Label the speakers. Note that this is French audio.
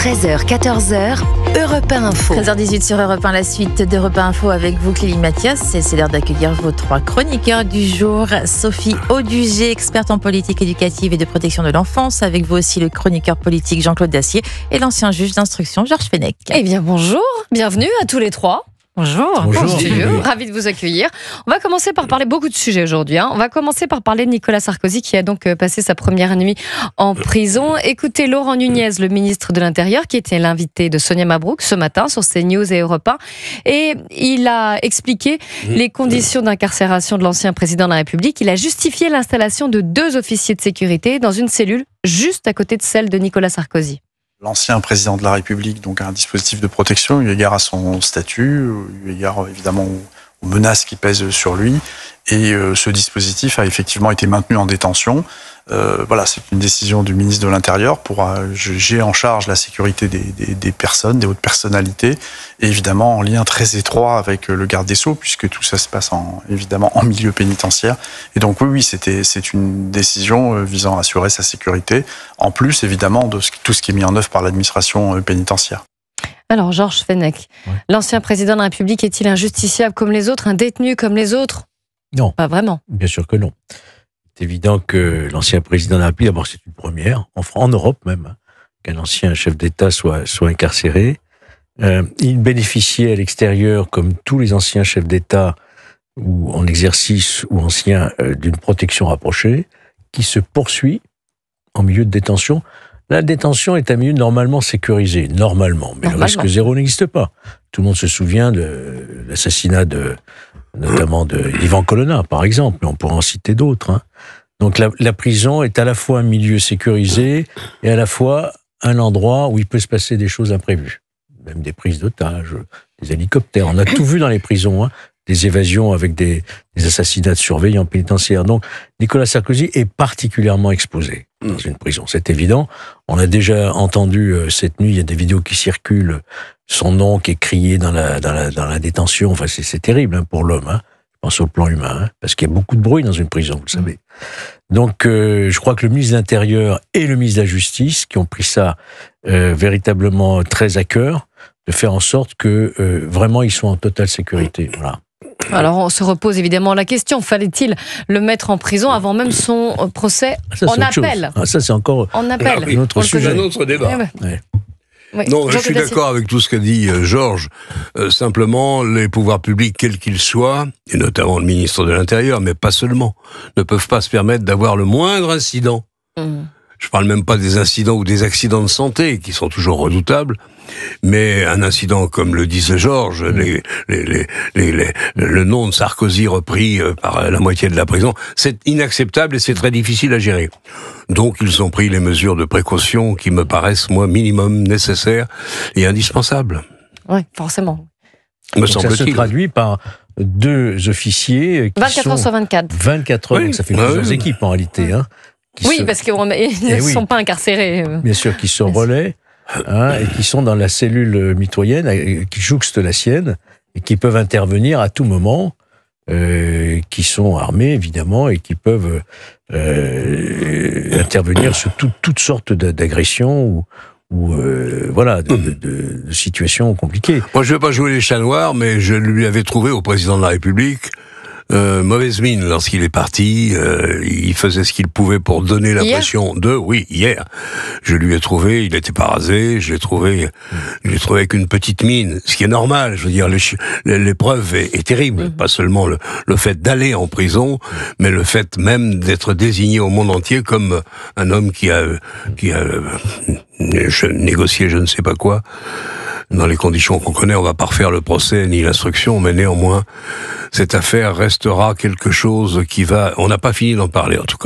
Speaker 1: 13h, 14h, Europe 1 Info.
Speaker 2: 13h18 sur Europe 1, la suite d'Europe 1 Info avec vous, Clélie Mathias. Et c'est l'heure d'accueillir vos trois chroniqueurs du jour. Sophie Audugé, experte en politique éducative et de protection de l'enfance. Avec vous aussi le chroniqueur politique Jean-Claude Dacier et l'ancien juge d'instruction Georges Fenech.
Speaker 3: Eh bien bonjour, bienvenue à tous les trois.
Speaker 2: Bonjour.
Speaker 3: Bonjour. Ravi de vous accueillir. On va commencer par parler beaucoup de sujets aujourd'hui. On va commencer par parler de Nicolas Sarkozy qui a donc passé sa première nuit en prison. Écoutez Laurent Nunez, le ministre de l'Intérieur, qui était l'invité de Sonia Mabrouk ce matin sur CNews et Europe 1. Et il a expliqué les conditions d'incarcération de l'ancien président de la République. Il a justifié l'installation de 2 officiers de sécurité dans une cellule juste à côté de celle de Nicolas Sarkozy.
Speaker 4: L'ancien président de la République donc a un dispositif de protection eu égard à son statut, eu égard évidemment aux menaces qui pèsent sur lui. Et ce dispositif a effectivement été maintenu en détention. Voilà, c'est une décision du ministre de l'Intérieur pour juger en charge la sécurité des personnes, des hautes personnalités, et évidemment en lien très étroit avec le garde des Sceaux, puisque tout ça se passe évidemment en milieu pénitentiaire. Et donc oui, c'est une décision visant à assurer sa sécurité, en plus évidemment de tout ce qui est mis en œuvre par l'administration pénitentiaire.
Speaker 3: Alors Georges Fenech, l'ancien président de la République est-il injusticiable comme les autres, un détenu comme les autres ?
Speaker 5: Non.
Speaker 3: Pas vraiment.
Speaker 5: Bien sûr que non. C'est évident que l'ancien président de la République, d'abord c'est une première, en Europe même, qu'un ancien chef d'État soit incarcéré. Il bénéficiait à l'extérieur, comme tous les anciens chefs d'État, ou en exercice ou anciens, d'une protection rapprochée, qui se poursuit en milieu de détention. La détention est un milieu normalement sécurisé, normalement, mais le risque zéro n'existe pas. Tout le monde se souvient de l'assassinat notamment d'Ivan Colonna, par exemple, mais on pourrait en citer d'autres. Hein. Donc la prison est à la fois un milieu sécurisé et à la fois un endroit où il peut se passer des choses imprévues. Même des prises d'otages, des hélicoptères. On a tout vu dans les prisons, hein. Des évasions avec des assassinats de surveillants pénitentiaires. Donc Nicolas Sarkozy est particulièrement exposé dans une prison, c'est évident. On a déjà entendu cette nuit, il y a des vidéos qui circulent, son nom qui est crié dans la détention. Enfin, c'est terrible hein, pour l'homme, hein. Je pense au plan humain, hein, parce qu'il y a beaucoup de bruit dans une prison, vous le savez. Donc je crois que le ministre de l'Intérieur et le ministre de la Justice, qui ont pris ça véritablement très à cœur, de faire en sorte que vraiment ils soient en totale sécurité. Voilà.
Speaker 3: Alors on se repose évidemment la question, fallait-il le mettre en prison avant même son procès en appel ?
Speaker 5: Ça c'est encore
Speaker 3: en appel.
Speaker 5: un autre sujet.
Speaker 6: Un autre débat.
Speaker 5: Ouais.
Speaker 3: Oui.
Speaker 6: Non, je suis d'accord avec tout ce qu'a dit Georges. Simplement, les pouvoirs publics, quels qu'ils soient, et notamment le ministre de l'Intérieur, mais pas seulement, ne peuvent pas se permettre d'avoir le moindre incident. Je parle même pas des incidents ou des accidents de santé, qui sont toujours redoutables, mais un incident, comme le disait Georges, le nom de Sarkozy repris par la moitié de la prison, c'est inacceptable et c'est très difficile à gérer. Donc ils ont pris les mesures de précaution qui me paraissent, moi, minimum nécessaires et indispensables.
Speaker 3: Oui, forcément.
Speaker 5: Donc ça se traduit par 2 officiers qui
Speaker 3: 24 heures sur 24.
Speaker 5: 24 heures,
Speaker 6: oui.
Speaker 5: Donc ça fait plusieurs équipes en réalité. Hein,
Speaker 3: parce qu'ils ne sont pas incarcérés.
Speaker 5: Bien sûr, qui se relaient. Hein, et qui sont dans la cellule mitoyenne, qui jouxte la sienne, et qui peuvent intervenir à tout moment, qui sont armés, évidemment, et qui peuvent intervenir sur toutes sortes d'agressions ou voilà, de situations compliquées.
Speaker 6: Moi, je ne vais pas jouer les chats noirs, mais je lui avais trouvé au président de la République mauvaise mine lorsqu'il est parti. Il faisait ce qu'il pouvait pour donner l'impression hier. Je lui ai trouvé, il n'était pas rasé, je l'ai trouvé avec une petite mine, ce qui est normal. Je veux dire, l'épreuve est terrible. Pas seulement le fait d'aller en prison, mais le fait même d'être désigné au monde entier comme un homme qui a négocié je ne sais pas quoi. Dans les conditions qu'on connaît, on va pas refaire le procès ni l'instruction, mais néanmoins, cette affaire restera quelque chose on n'a pas fini d'en parler en tout cas.